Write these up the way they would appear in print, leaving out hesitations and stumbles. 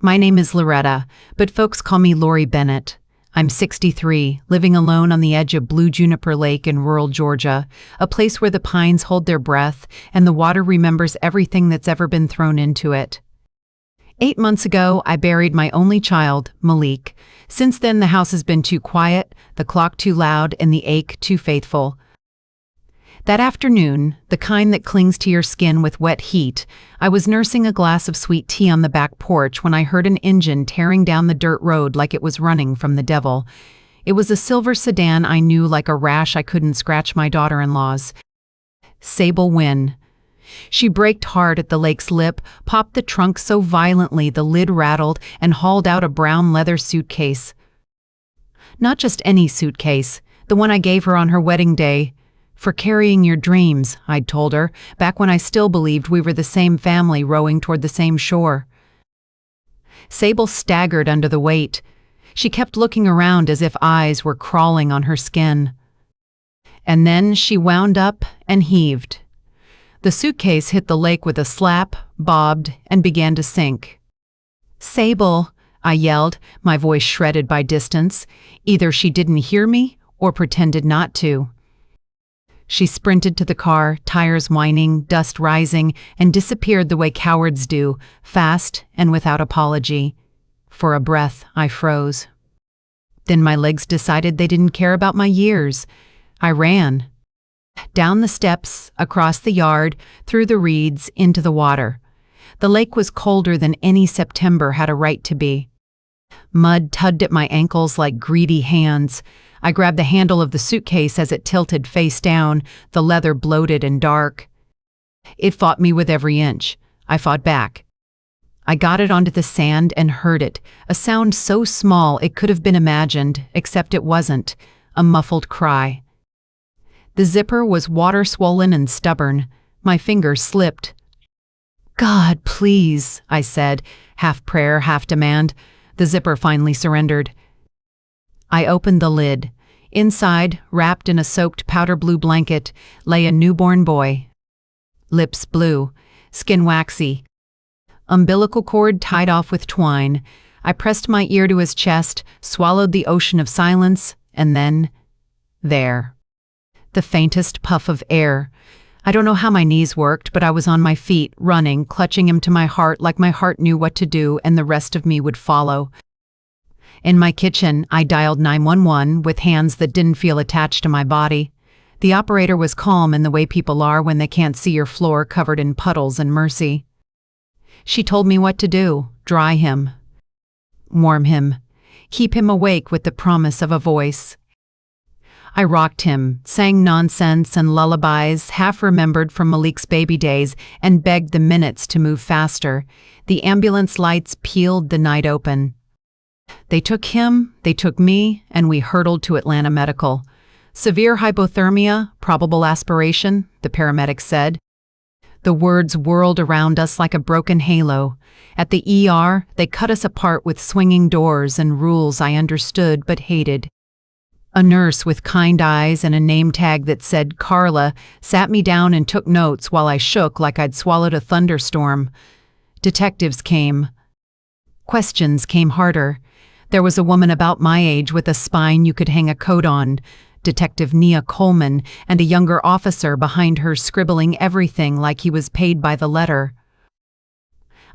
My name is Loretta, but folks call me Lori Bennett. I'm 63, living alone on the edge of Blue Juniper Lake in rural Georgia, a place where the pines hold their breath and the water remembers everything that's ever been thrown into it. 8 months ago, I buried my only child, Malik. Since then, the house has been too quiet, the clock too loud, and the ache too faithful. That afternoon, the kind that clings to your skin with wet heat, I was nursing a glass of sweet tea on the back porch when I heard an engine tearing down the dirt road like it was running from the devil. It was a silver sedan I knew like a rash I couldn't scratch my daughter-in-law's. Sable Wynn. She braked hard at the lake's lip, popped the trunk so violently the lid rattled, and hauled out a brown leather suitcase. Not just any suitcase, the one I gave her on her wedding day. For carrying your dreams, I'd told her, back when I still believed we were the same family rowing toward the same shore. Sable staggered under the weight. She kept looking around as if eyes were crawling on her skin. And then she wound up and heaved. The suitcase hit the lake with a slap, bobbed, and began to sink. "Sable," I yelled, my voice shredded by distance. Either she didn't hear me or pretended not to. She sprinted to the car, tires whining, dust rising, and disappeared the way cowards do, fast and without apology. For a breath, I froze. Then my legs decided they didn't care about my years. I ran. Down the steps, across the yard, through the reeds, into the water. The lake was colder than any September had a right to be. Mud tugged at my ankles like greedy hands. I grabbed the handle of the suitcase as it tilted face down, the leather bloated and dark. It fought me with every inch. I fought back. I got it onto the sand and heard it, a sound so small it could have been imagined, except it wasn't, a muffled cry. The zipper was water-swollen and stubborn. My fingers slipped. "God, please," I said, half prayer, half demand. The zipper finally surrendered. I opened the lid. Inside, wrapped in a soaked powder blue blanket, lay a newborn boy. Lips blue, skin waxy. Umbilical cord tied off with twine. I pressed my ear to his chest, swallowed the ocean of silence, and then, there. The faintest puff of air. I don't know how my knees worked, but I was on my feet, running, clutching him to my heart like my heart knew what to do and the rest of me would follow. In my kitchen, I dialed 911 with hands that didn't feel attached to my body. The operator was calm in the way people are when they can't see your floor covered in puddles and mercy. She told me what to do: dry him, warm him, keep him awake with the promise of a voice. I rocked him, sang nonsense and lullabies half remembered from Malik's baby days, and begged the minutes to move faster. The ambulance lights peeled the night open. They took him, they took me, and we hurtled to Atlanta Medical. Severe hypothermia, probable aspiration, the paramedics said. The words whirled around us like a broken halo. At the ER, they cut us apart with swinging doors and rules I understood but hated. A nurse with kind eyes and a name tag that said Carla sat me down and took notes while I shook like I'd swallowed a thunderstorm. Detectives came. Questions came harder. There was a woman about my age with a spine you could hang a coat on, Detective Nia Coleman, and a younger officer behind her scribbling everything like he was paid by the letter.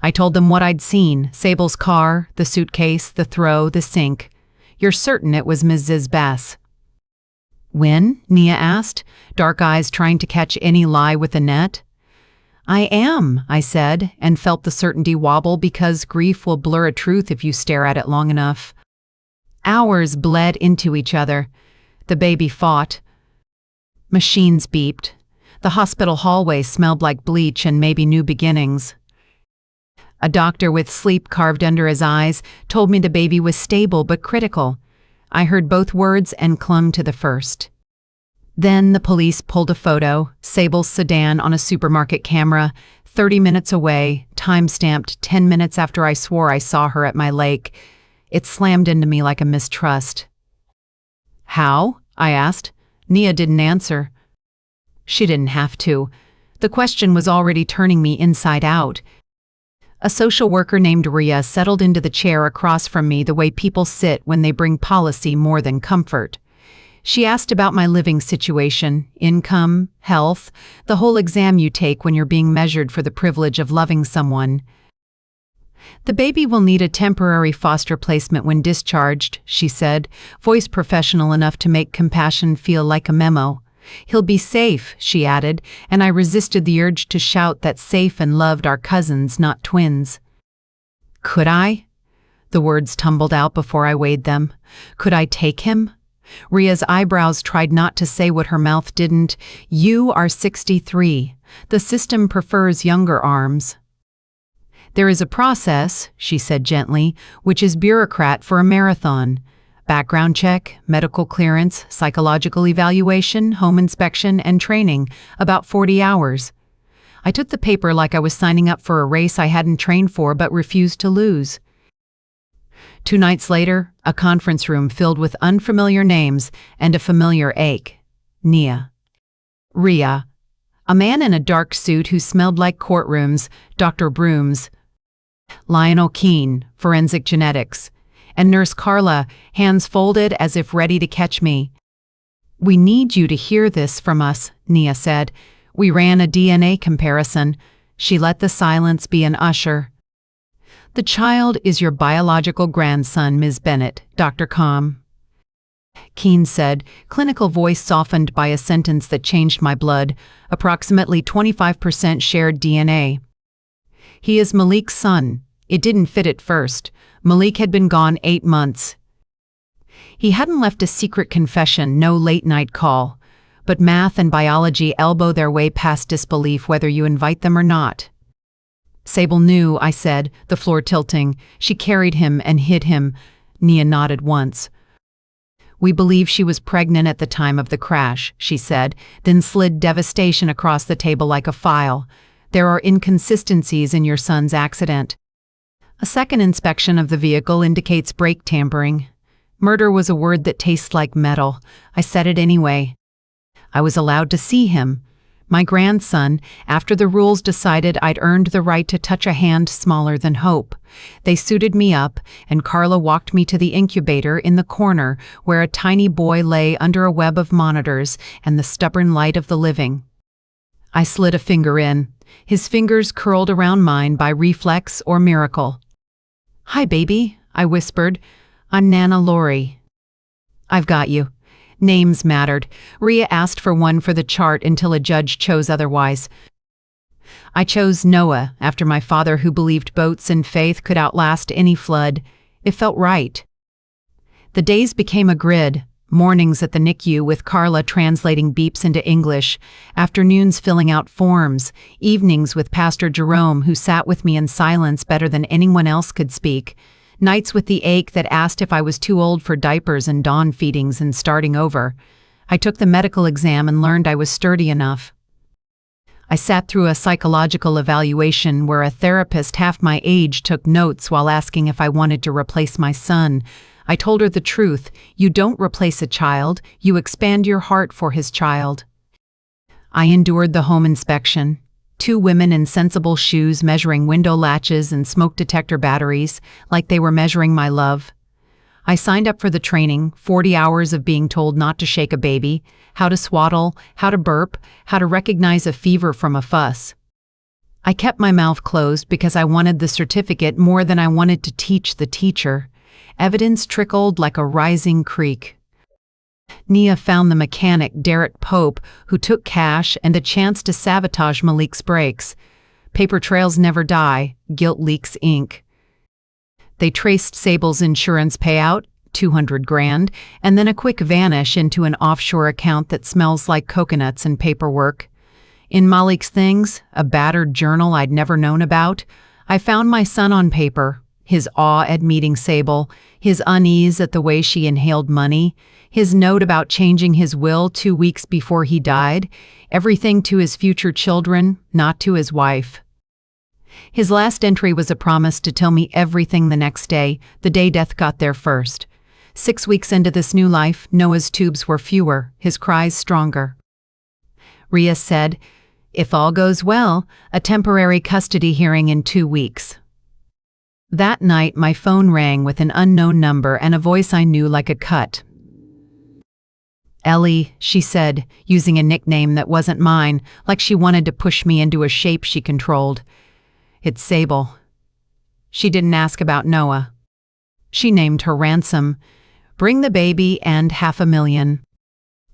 I told them what I'd seen: Sable's car, the suitcase, the throw, the sink. "You're certain it was Mrs. Bass?" "When?" Nia asked, dark eyes trying to catch any lie with a net. "I am," I said, and felt the certainty wobble because grief will blur a truth if you stare at it long enough. Hours bled into each other. The baby fought. Machines beeped. The hospital hallway smelled like bleach and maybe new beginnings. A doctor with sleep carved under his eyes told me the baby was stable but critical. I heard both words and clung to the first. Then the police pulled a photo, Sable's sedan on a supermarket camera, 30 minutes away, time-stamped 10 minutes after I swore I saw her at my lake. It slammed into me like a mistrust. "How?" I asked. Nia didn't answer. She didn't have to. The question was already turning me inside out. A social worker named Rhea settled into the chair across from me the way people sit when they bring policy more than comfort. She asked about my living situation, income, health, the whole exam you take when you're being measured for the privilege of loving someone. "The baby will need a temporary foster placement when discharged," she said, voice professional enough to make compassion feel like a memo. "He'll be safe," she added, and I resisted the urge to shout that safe and loved are cousins, not twins. Could I? The words tumbled out before I weighed them. Could I take him? Rhea's eyebrows tried not to say what her mouth didn't. "You are 63. The system prefers younger arms." "There is a process," she said gently, "which is bureaucrat for a marathon. Background check, medical clearance, psychological evaluation, home inspection, and training, about 40 hours. I took the paper like I was signing up for a race I hadn't trained for but refused to lose. 2 nights later, a conference room filled with unfamiliar names and a familiar ache. Nia. Rhea. A man in a dark suit who smelled like courtrooms, Dr. Brooms. Lionel Keene, forensic genetics. And Nurse Carla, hands folded as if ready to catch me. "We need you to hear this from us," Nia said. "We ran a DNA comparison." She let the silence be an usher. "The child is your biological grandson, Ms. Bennett, Dr. Com." Keene said, clinical voice softened by a sentence that changed my blood, approximately 25% shared DNA. "He is Malik's son." It didn't fit at first. Malik had been gone 8 months. He hadn't left a secret confession, no late-night call. But math and biology elbow their way past disbelief whether you invite them or not. "Sable knew," I said, the floor tilting. "She carried him and hid him." Nia nodded once. "We believe she was pregnant at the time of the crash," she said, then slid devastation across the table like a file. "There are inconsistencies in your son's accident. A second inspection of the vehicle indicates brake tampering. Murder was a word that tastes like metal. I said it anyway. I was allowed to see him. My grandson, after the rules decided I'd earned the right to touch a hand smaller than hope. They suited me up, and Carla walked me to the incubator in the corner where a tiny boy lay under a web of monitors and the stubborn light of the living. I slid a finger in, his fingers curled around mine by reflex or miracle. "Hi, baby," I whispered. "I'm Nana Lori." "I've got you." Names mattered. Rhea asked for one for the chart until a judge chose otherwise. I chose Noah, after my father who believed boats and faith could outlast any flood. It felt right. The days became a grid. Mornings at the NICU with Carla translating beeps into English, afternoons filling out forms, evenings with Pastor Jerome who sat with me in silence better than anyone else could speak, nights with the ache that asked if I was too old for diapers and dawn feedings and starting over. I took the medical exam and learned I was sturdy enough. I sat through a psychological evaluation where a therapist half my age took notes while asking if I wanted to replace my son. I told her the truth. You don't replace a child, you expand your heart for his child. I endured the home inspection. 2 women in sensible shoes measuring window latches and smoke detector batteries, like they were measuring my love. I signed up for the training, 40 hours of being told not to shake a baby, how to swaddle, how to burp, how to recognize a fever from a fuss. I kept my mouth closed because I wanted the certificate more than I wanted to teach the teacher. Evidence trickled like a rising creek. Nia found the mechanic Derek Pope, who took cash and a chance to sabotage Malik's brakes. Paper trails never die, guilt leaks ink. They traced Sable's insurance payout, $200,000, and then a quick vanish into an offshore account that smells like coconuts and paperwork. In Malik's things, a battered journal I'd never known about, I found my son on paper. His awe at meeting Sable, his unease at the way she inhaled money, his note about changing his will 2 weeks before he died, everything to his future children, not to his wife. His last entry was a promise to tell me everything the next day, the day death got there first. 6 weeks into this new life, Noah's tubes were fewer, his cries stronger. Rhea said, "If all goes well, a temporary custody hearing in 2 weeks. That night, my phone rang with an unknown number and a voice I knew like a cut. "Ellie," she said, using a nickname that wasn't mine, like she wanted to push me into a shape she controlled. "It's Sable." She didn't ask about Noah. She named her ransom. "Bring the baby and $500,000.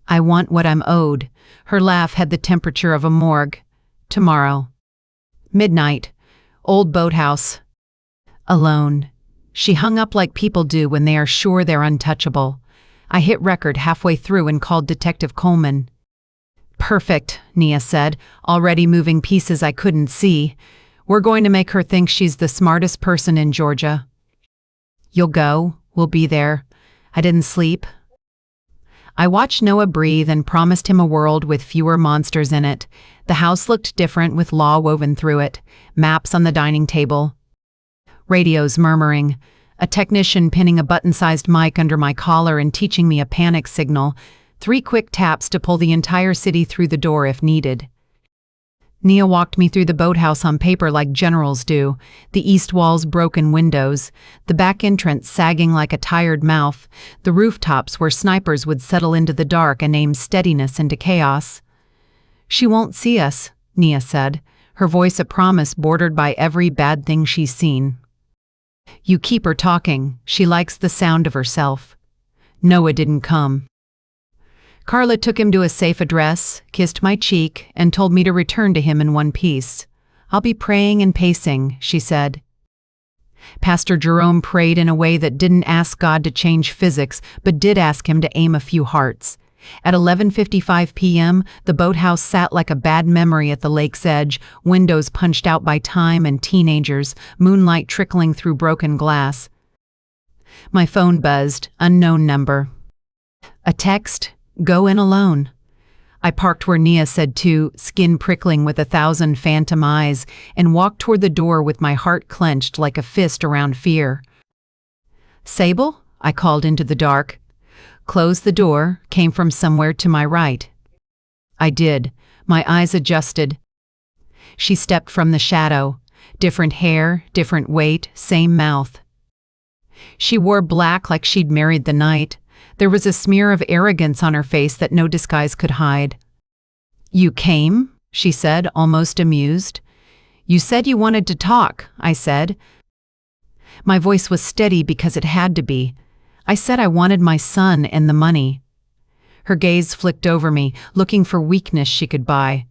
I want what I'm owed." Her laugh had the temperature of a morgue. "Tomorrow. Midnight. Old boathouse. Alone." She hung up like people do when they are sure they're untouchable. I hit record halfway through and called Detective Coleman. "Perfect," Nia said, already moving pieces I couldn't see. "We're going to make her think she's the smartest person in Georgia." "You'll go. We'll be there." I didn't sleep. I watched Noah breathe and promised him a world with fewer monsters in it. The house looked different with law woven through it, maps on the dining table, radios murmuring, a technician pinning a button-sized mic under my collar and teaching me a panic signal, 3 quick taps to pull the entire city through the door if needed. Nia walked me through the boathouse on paper like generals do, the east wall's broken windows, the back entrance sagging like a tired mouth, the rooftops where snipers would settle into the dark and aim steadiness into chaos. "She won't see us," Nia said, her voice a promise bordered by every bad thing she's seen. "You keep her talking. She likes the sound of herself." Noah didn't come. Carla took him to a safe address, kissed my cheek, and told me to return to him in one piece. "I'll be praying and pacing," she said. Pastor Jerome prayed in a way that didn't ask God to change physics, but did ask him to aim a few hearts. At 11:55 p.m., the boathouse sat like a bad memory at the lake's edge, windows punched out by time and teenagers, moonlight trickling through broken glass. My phone buzzed, unknown number. A text, "Go in alone." I parked where Nia said to, skin prickling with 1,000 phantom eyes, and walked toward the door with my heart clenched like a fist around fear. "Sable?" I called into the dark. "Close the door," came from somewhere to my right. I did. My eyes adjusted. She stepped from the shadow. Different hair, different weight, same mouth. She wore black like she'd married the night. There was a smear of arrogance on her face that no disguise could hide. "You came?" she said, almost amused. "You said you wanted to talk," I said. My voice was steady because it had to be. I said I wanted my son and the money. Her gaze flicked over me, looking for weakness she could buy.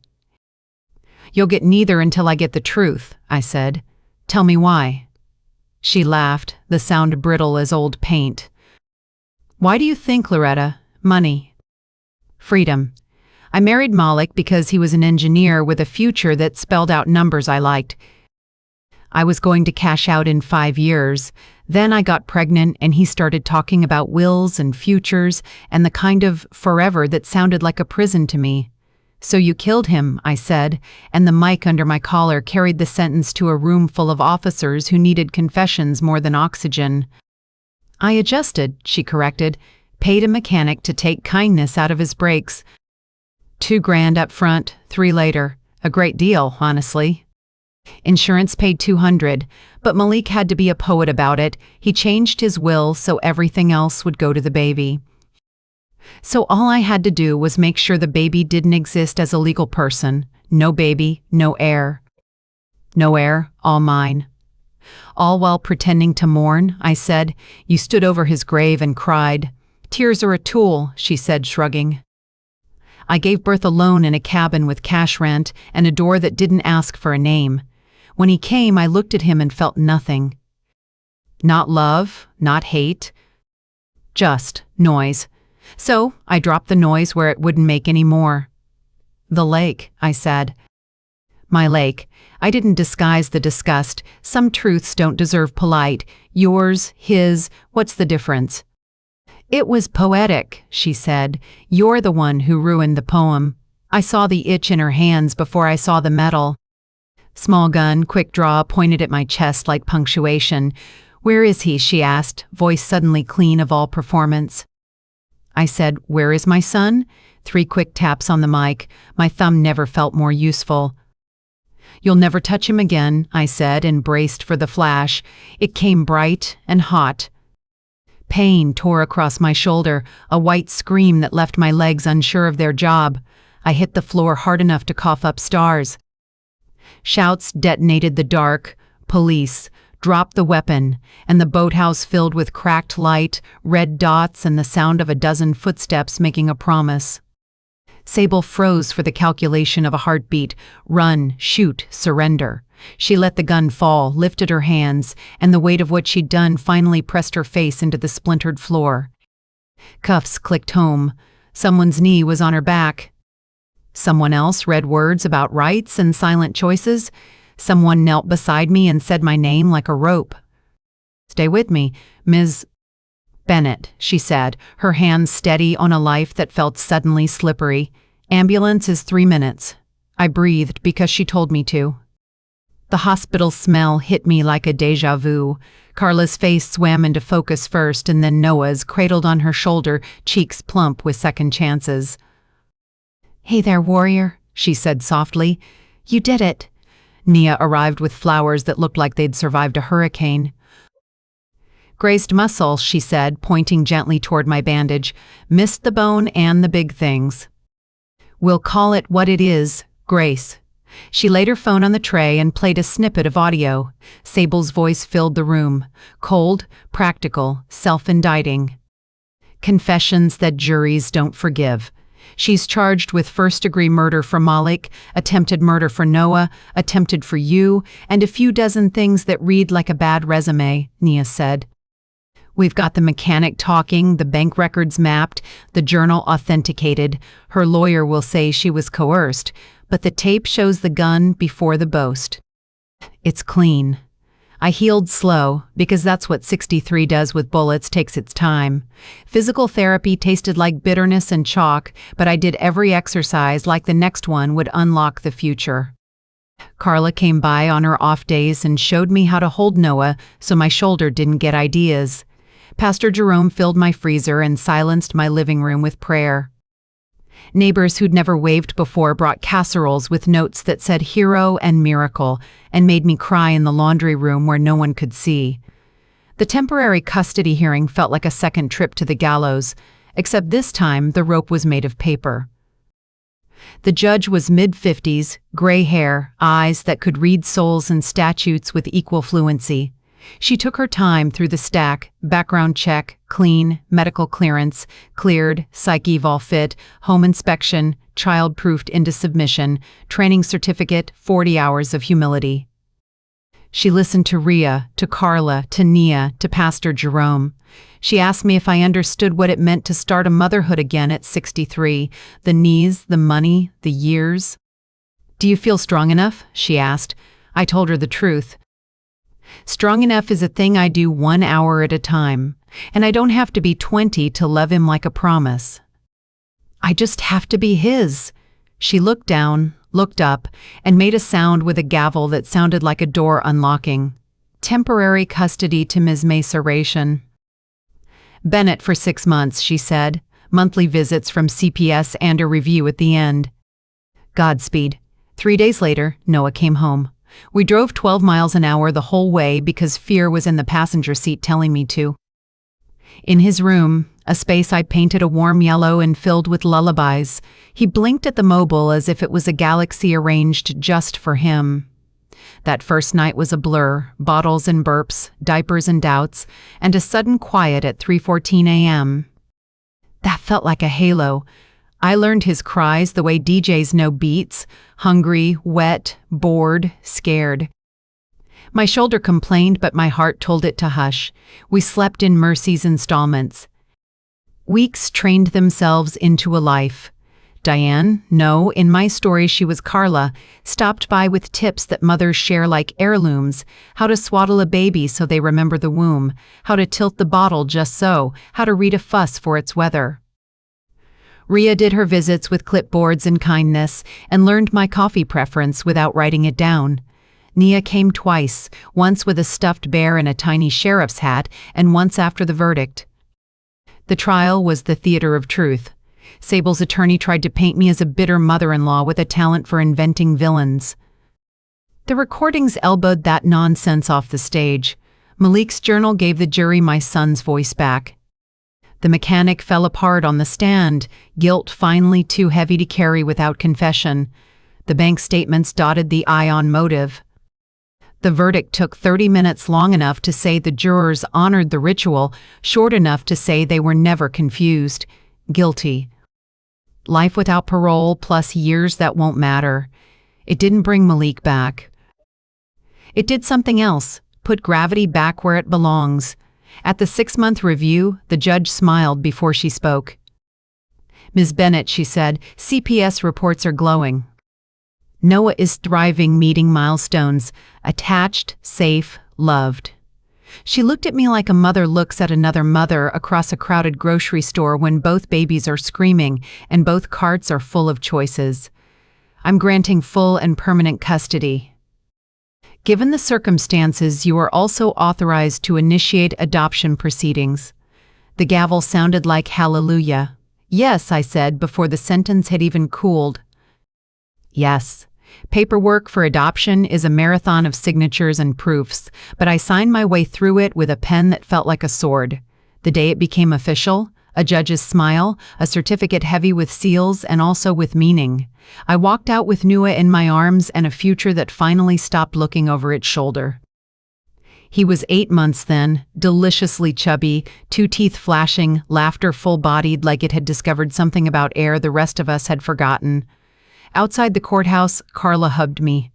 "You'll get neither until I get the truth," I said. "Tell me why." She laughed, the sound brittle as old paint. "Why do you think, Loretta? Money. Freedom. I married Malik because he was an engineer with a future that spelled out numbers I liked. I was going to cash out in 5 years. Then I got pregnant and he started talking about wills and futures and the kind of forever that sounded like a prison to me. "So you killed him," I said, and the mic under my collar carried the sentence to a room full of officers who needed confessions more than oxygen. "I adjusted," she corrected, "paid a mechanic to take kindness out of his brakes. $2,000 up front, 3 later. A great deal, honestly. Insurance paid $200, but Malik had to be a poet about it. He changed his will so everything else would go to the baby. So all I had to do was make sure the baby didn't exist as a legal person. No baby, no heir. No heir, all mine." "All while pretending to mourn," I said. "You stood over his grave and cried." "Tears are a tool," she said, shrugging. "I gave birth alone in a cabin with cash rent and a door that didn't ask for a name. When he came, I looked at him and felt nothing. Not love, not hate. Just noise. So I dropped the noise where it wouldn't make any more." "The lake," I said. "My lake." I didn't disguise the disgust. Some truths don't deserve polite. Yours, his, what's the difference? "It was poetic," she said. "You're the one who ruined the poem." I saw the itch in her hands before I saw the metal. Small gun, quick draw, pointed at my chest like punctuation. "Where is he?" she asked, voice suddenly clean of all performance. I said, "Where is my son?" 3 quick taps on the mic. My thumb never felt more useful. "You'll never touch him again," I said, and braced for the flash. It came bright and hot. Pain tore across my shoulder, a white scream that left my legs unsure of their job. I hit the floor hard enough to cough up stars. Shouts detonated the dark. Police. Drop the weapon, and the boathouse filled with cracked light, red dots, and the sound of a dozen footsteps making a promise. Sable froze for the calculation of a heartbeat. Run, shoot, surrender. She let the gun fall, lifted her hands, and the weight of what she'd done finally pressed her face into the splintered floor. Cuffs clicked home. Someone's knee was on her back. Someone else read words about rights and silent choices. Someone knelt beside me and said my name like a rope. "Stay with me, Ms. Bennett," she said, her hands steady on a life that felt suddenly slippery. "Ambulance is 3 minutes." I breathed because she told me to. The hospital smell hit me like a déjà vu. Carla's face swam into focus first, and then Noah's, cradled on her shoulder, cheeks plump with second chances. "Hey there, warrior," she said softly. "You did it." Nia arrived with flowers that looked like they'd survived a hurricane. "Grazed muscle," she said, pointing gently toward my bandage. "Missed the bone and the big things. We'll call it what it is, grace." She laid her phone on the tray and played a snippet of audio. Sable's voice filled the room. Cold, practical, self-indicting. Confessions that juries don't forgive. She's charged with first-degree murder for Malik, attempted murder for Noah, attempted for you, and a few dozen things that read like a bad resume, Nia said. "We've got the mechanic talking, the bank records mapped, the journal authenticated. Her lawyer will say she was coerced, but the tape shows the gun before the boast. It's clean." I healed slow, because that's what 63 does with bullets, takes its time. Physical therapy tasted like bitterness and chalk, but I did every exercise like the next one would unlock the future. Carla came by on her off days and showed me how to hold Noah so my shoulder didn't get ideas. Pastor Jerome filled my freezer and silenced my living room with prayer. Neighbors who'd never waved before brought casseroles with notes that said hero and miracle and made me cry in the laundry room where no one could see. The temporary custody hearing felt like a second trip to the gallows, except this time the rope was made of paper. The judge was mid-50s, gray hair, eyes that could read souls and statutes with equal fluency. She took her time through the stack: background check, clean, medical clearance, cleared, psych eval fit, home inspection, child-proofed into submission, training certificate, 40 hours of humility. She listened to Rhea, to Carla, to Nia, to Pastor Jerome. She asked me if I understood what it meant to start a motherhood again at 63, the knees, the money, the years. "Do you feel strong enough?" she asked. I told her the truth. Strong enough is a thing I do 1 hour at a time, and I don't have to be 20 to love him like a promise. I just have to be his. She looked down, looked up, and made a sound with a gavel that sounded like a door unlocking. "Temporary custody to Ms. Maceration." "Bennett for 6 months," she said. "Monthly visits from CPS and a review at the end." Godspeed. 3 days later, Noah came home. We drove 12 miles an hour the whole way because fear was in the passenger seat telling me to. In his room, a space I painted a warm yellow and filled with lullabies, he blinked at the mobile as if it was a galaxy arranged just for him. That first night was a blur: bottles and burps, diapers and doubts, and a sudden quiet at 3:14 a.m. That felt like a halo. I learned his cries the way DJs know beats: hungry, wet, bored, scared. My shoulder complained, but my heart told it to hush. We slept in Mercy's installments. Weeks trained themselves into a life. Diane, no, in my story she was Carla, stopped by with tips that mothers share like heirlooms: how to swaddle a baby so they remember the womb, how to tilt the bottle just so, how to read a fuss for its weather. Rhea did her visits with clipboards and kindness and learned my coffee preference without writing it down. Nia came twice, once with a stuffed bear and a tiny sheriff's hat, and once after the verdict. The trial was the theater of truth. Sable's attorney tried to paint me as a bitter mother-in-law with a talent for inventing villains. The recordings elbowed that nonsense off the stage. Malik's journal gave the jury my son's voice back. The mechanic fell apart on the stand, guilt finally too heavy to carry without confession. The bank statements dotted the I on motive. The verdict took 30 minutes, long enough to say the jurors honored the ritual, short enough to say they were never confused. Guilty. Life without parole plus years that won't matter. It didn't bring Malik back. It did something else, put gravity back where it belongs. At the 6-month review, the judge smiled before she spoke. "Ms. Bennett," she said, "CPS reports are glowing. Noah is thriving, meeting milestones, attached, safe, loved." She looked at me like a mother looks at another mother across a crowded grocery store when both babies are screaming and both carts are full of choices. "I'm granting full and permanent custody. Given the circumstances, you are also authorized to initiate adoption proceedings." The gavel sounded like hallelujah. "Yes," I said before the sentence had even cooled. "Yes. Paperwork for adoption is a marathon of signatures and proofs, but I signed my way through it with a pen that felt like a sword. The day it became official, a judge's smile, a certificate heavy with seals and also with meaning. I walked out with Noah in my arms and a future that finally stopped looking over its shoulder. He was 8 months then, deliciously chubby, 2 teeth flashing, laughter full-bodied like it had discovered something about air the rest of us had forgotten. Outside the courthouse, Carla hugged me.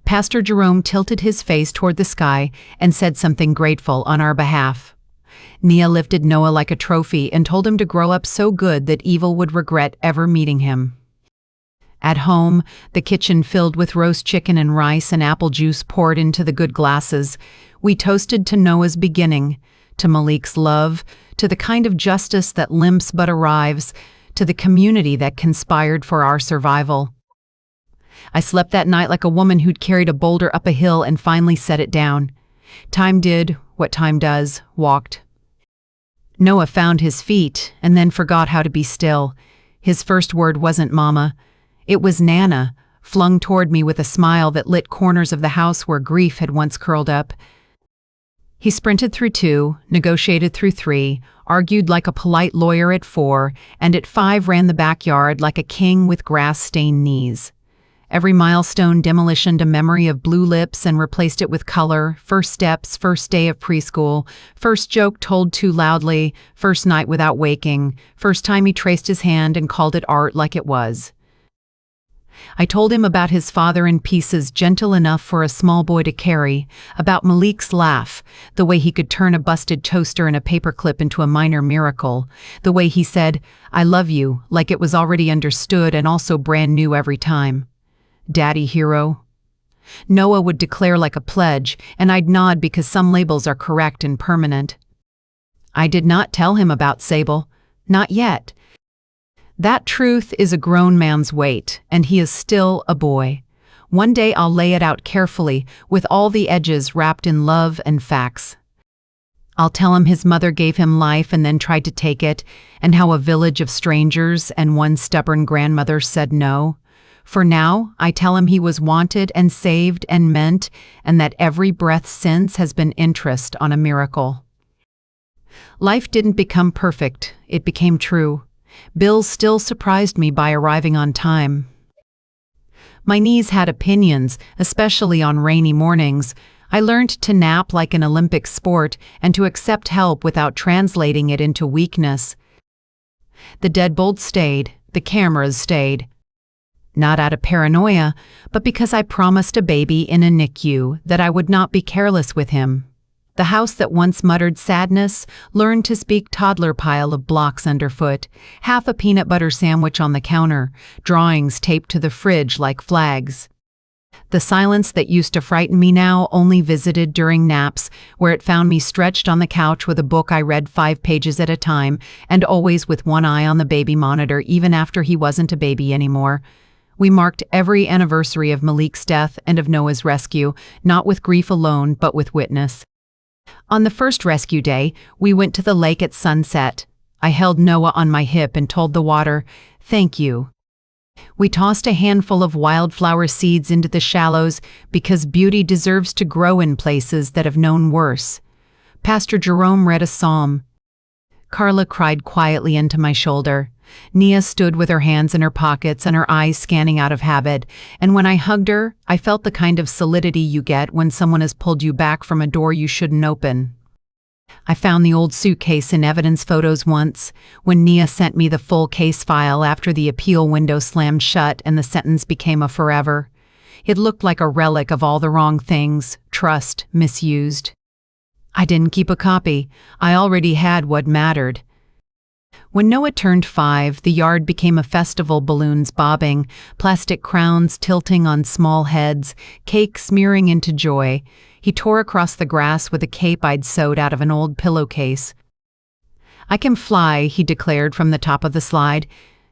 Pastor Jerome tilted his face toward the sky and said something grateful on our behalf. Nia lifted Noah like a trophy and told him to grow up so good that evil would regret ever meeting him. At home, the kitchen filled with roast chicken and rice and apple juice poured into the good glasses, we toasted to Noah's beginning, to Malik's love, to the kind of justice that limps but arrives, to the community that conspired for our survival. I slept that night like a woman who'd carried a boulder up a hill and finally set it down. Time did what time does, walked. Noah found his feet and then forgot how to be still. His first word wasn't mama. It was Nana, flung toward me with a smile that lit corners of the house where grief had once curled up. He sprinted through 2, negotiated through 3, argued like a polite lawyer at 4, and at 5 ran the backyard like a king with grass-stained knees. Every milestone demolitioned a memory of blue lips and replaced it with color, first steps, first day of preschool, first joke told too loudly, first night without waking, first time he traced his hand and called it art like it was. I told him about his father in pieces gentle enough for a small boy to carry, about Malik's laugh, the way he could turn a busted toaster and a paperclip into a minor miracle, the way he said, "I love you," like it was already understood and also brand new every time. Daddy hero. Noah would declare like a pledge, and I'd nod because some labels are correct and permanent. I did not tell him about Sable. Not yet. That truth is a grown man's weight, and he is still a boy. One day I'll lay it out carefully, with all the edges wrapped in love and facts. I'll tell him his mother gave him life and then tried to take it, and how a village of strangers and one stubborn grandmother said no. For now, I tell him he was wanted and saved and meant, and that every breath since has been interest on a miracle. Life didn't become perfect, it became true. Bill still surprised me by arriving on time. My knees had opinions, especially on rainy mornings. I learned to nap like an Olympic sport and to accept help without translating it into weakness. The deadbolt stayed, the cameras stayed. Not out of paranoia, but because I promised a baby in a NICU that I would not be careless with him. The house that once muttered sadness learned to speak toddler pile of blocks underfoot, half a peanut butter sandwich on the counter, drawings taped to the fridge like flags. The silence that used to frighten me now only visited during naps, where it found me stretched on the couch with a book I read 5 pages at a time, and always with one eye on the baby monitor even after he wasn't a baby anymore. We marked every anniversary of Malik's death and of Noah's rescue, not with grief alone, but with witness. On the first rescue day, we went to the lake at sunset. I held Noah on my hip and told the water, "Thank you." We tossed a handful of wildflower seeds into the shallows because beauty deserves to grow in places that have known worse. Pastor Jerome read a psalm. Carla cried quietly into my shoulder. Nia stood with her hands in her pockets and her eyes scanning out of habit, and when I hugged her, I felt the kind of solidity you get when someone has pulled you back from a door you shouldn't open. I found the old suitcase in evidence photos once, when Nia sent me the full case file after the appeal window slammed shut and the sentence became a forever. It looked like a relic of all the wrong things, trust, misused. I didn't keep a copy. I already had what mattered. When Noah turned 5, the yard became a festival, balloons bobbing, plastic crowns tilting on small heads, cake smearing into joy. He tore across the grass with a cape I'd sewed out of an old pillowcase. "I can fly," he declared from the top of the slide.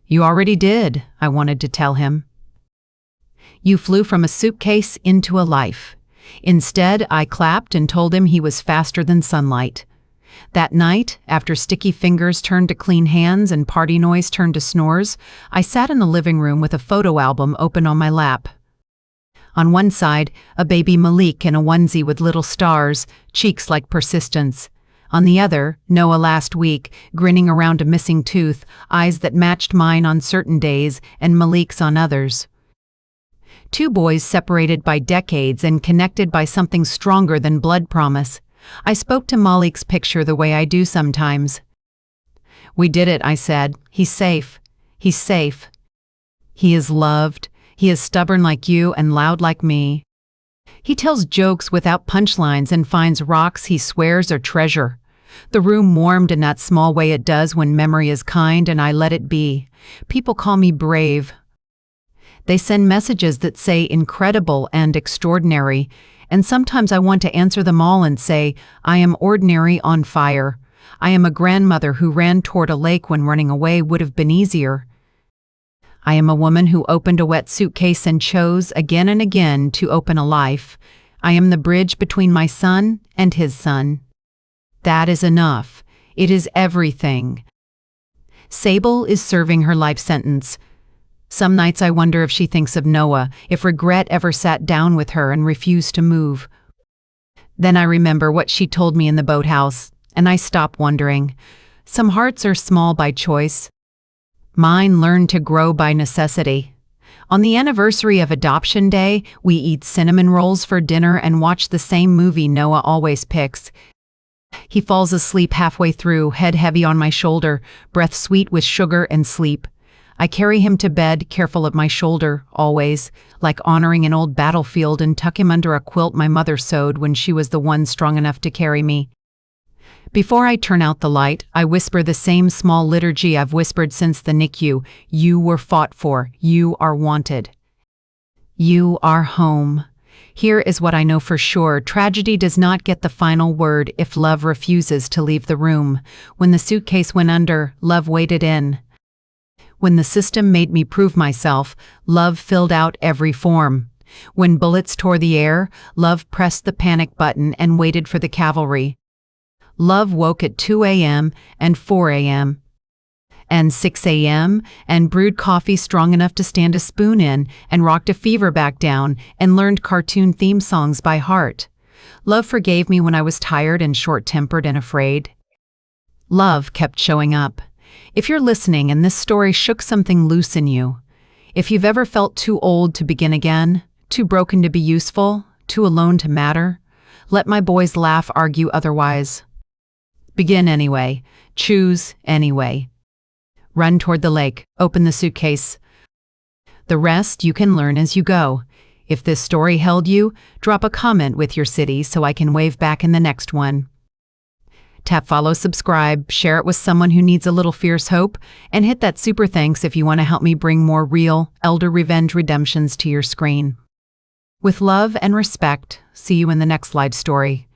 "You already did," I wanted to tell him. "You flew from a suitcase into a life." Instead, I clapped and told him he was faster than sunlight. That night, after sticky fingers turned to clean hands and party noise turned to snores, I sat in the living room with a photo album open on my lap. On one side, a baby Malik in a onesie with little stars, cheeks like persistence. On the other, Noah last week, grinning around a missing tooth, eyes that matched mine on certain days and Malik's on others. Two boys separated by decades and connected by something stronger than blood promise. I spoke to Malik's picture the way I do sometimes. "We did it," I said. "He's safe. He's safe. He is loved. He is stubborn like you and loud like me. He tells jokes without punchlines and finds rocks he swears are treasure." The room warmed in that small way it does when memory is kind and I let it be. People call me brave. They send messages that say incredible and extraordinary, and sometimes I want to answer them all and say, I am ordinary on fire. I am a grandmother who ran toward a lake when running away would have been easier. I am a woman who opened a wet suitcase and chose again and again to open a life. I am the bridge between my son and his son. That is enough. It is everything. Sable is serving her life sentence. Some nights I wonder if she thinks of Noah, if regret ever sat down with her and refused to move. Then I remember what she told me in the boathouse, and I stop wondering. Some hearts are small by choice. Mine learned to grow by necessity. On the anniversary of Adoption Day, we eat cinnamon rolls for dinner and watch the same movie Noah always picks. He falls asleep halfway through, head heavy on my shoulder, breath sweet with sugar and sleep. I carry him to bed, careful of my shoulder, always, like honoring an old battlefield, and tuck him under a quilt my mother sewed when she was the one strong enough to carry me. Before I turn out the light, I whisper the same small liturgy I've whispered since the NICU. You were fought for. You are wanted. You are home. Here is what I know for sure. Tragedy does not get the final word if love refuses to leave the room. When the suitcase went under, love waded in. When the system made me prove myself, love filled out every form. When bullets tore the air, love pressed the panic button and waited for the cavalry. Love woke at 2 a.m. and 4 a.m. and 6 a.m. and brewed coffee strong enough to stand a spoon in and rocked a fever back down and learned cartoon theme songs by heart. Love forgave me when I was tired and short-tempered and afraid. Love kept showing up. If you're listening and this story shook something loose in you, if you've ever felt too old to begin again, too broken to be useful, too alone to matter, let my boys laugh, argue otherwise. Begin anyway. Choose anyway. Run toward the lake. Open the suitcase. The rest you can learn as you go. If this story held you, drop a comment with your city so I can wave back in the next one. Tap follow, subscribe, share it with someone who needs a little fierce hope, and hit that super thanks if you want to help me bring more real, elder revenge redemptions to your screen. With love and respect, see you in the next live story.